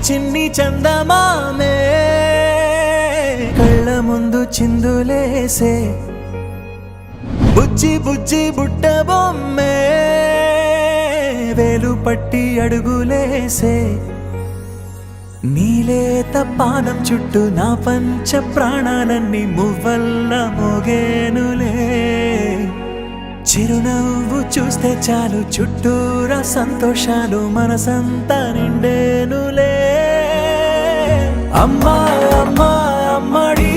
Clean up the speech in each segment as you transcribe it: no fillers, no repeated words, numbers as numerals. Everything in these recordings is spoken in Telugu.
చిన్ని చందమామే కళ్ళ ముందు చిందులేసే బుజ్జి బుజ్జి బుట్ట బొమ్మే వేలు పట్టి అడుగులేసే నీలేత పానం చుట్టూ నా పంచ ప్రాణాలన్నీ మువ్వల్ల మోగేనులే చిరునవ్వు చూస్తే చాలు చుట్టూరా సంతోషాలు మనసంతా నిండేనులే అమ్మా అమ్మా అమ్మడి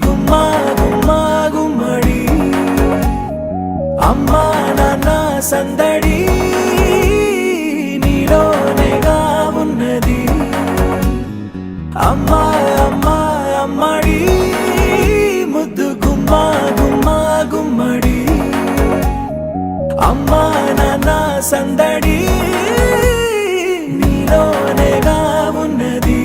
గుమ్మా గుమ్మా గుమ్మడి అమ్మా నాన్న సందడి నీలోనేగా ఉన్నది అమ్మా అమ్మా అమ్మడి ముద్దు గుమ్మా గుమ్మా గుమ్మడి అమ్మా నాన్న సందడి నీలోనేగా ఉన్నది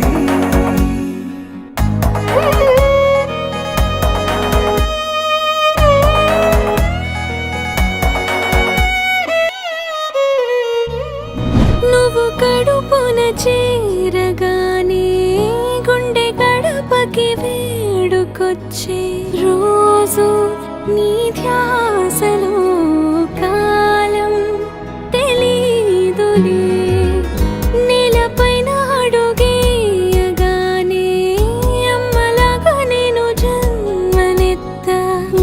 నువ్వు కడుపున చేరగానే గుండె గడపకి వేడుకొచ్చే రోజు నీ ధ్యాసలో కాలం తెలీదులే నేలపైన అడుగేయగానే అమ్మలాగా నేను జన్మనెత్త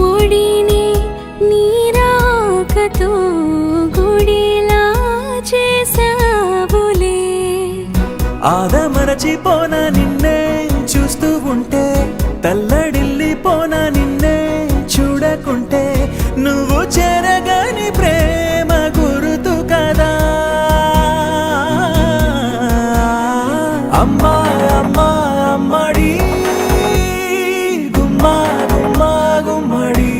ఒడిని నీరాకతో గుడిలా చేసావులే ఆదమరచిపోనా నిన్నే చూస్తూ ఉంటే తల్లడిల్లిపోనా నిన్నే చూడకుంటే నువ్వు చెరగని ప్రేమ గురుతు కదా అమ్మా అమ్మా అమ్మడి గుమ్మా గుమ్మా గుమ్మడి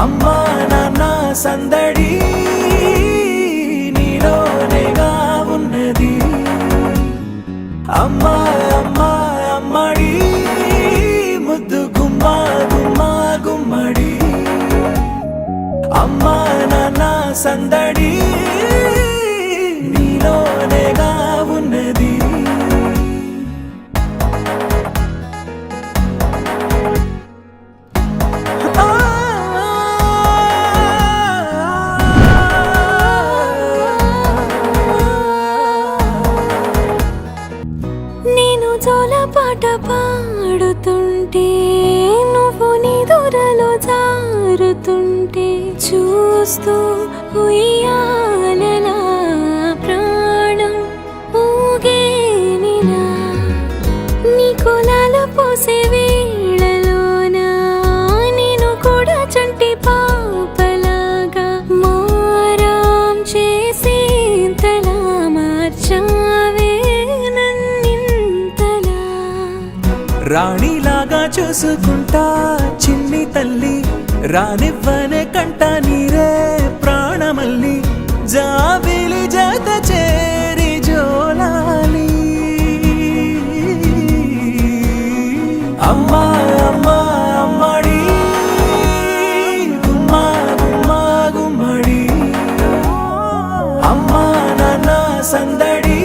అమ్మా నాన్న సందడి నీలోనేగా ఉన్నది అమ్మా అమ్మా అమ్మడి ముద్దు గుమ్మా గుమ్మా గుమ్మడి అమ్మా నాన్న సందడి నీలోనేగా ఉన్నది నేను జోలపాట పాడుతుంటే నువ్వు నిదురలో జారుతుంటే చూస్తూ ఉయ్యాలలా ప్రాణం ఊగేనిలా నీ కులాల పోసే వేళలోన నేను కూడా చంటి పాపలాగా మారాం చేసేంతలా మార్చావే నన్నింతలా రాణిలాగా చూసుకుంటా చిన్ని తల్లి రానివ్వనే కంట నీరే ప్రాణమల్లి జాబిలి జత చేరి జోలాలి అమ్మా అమ్మా అమ్మడి గుమ్మా గుమ్మా గుమ్మడి అమ్మా నాన్న సందడి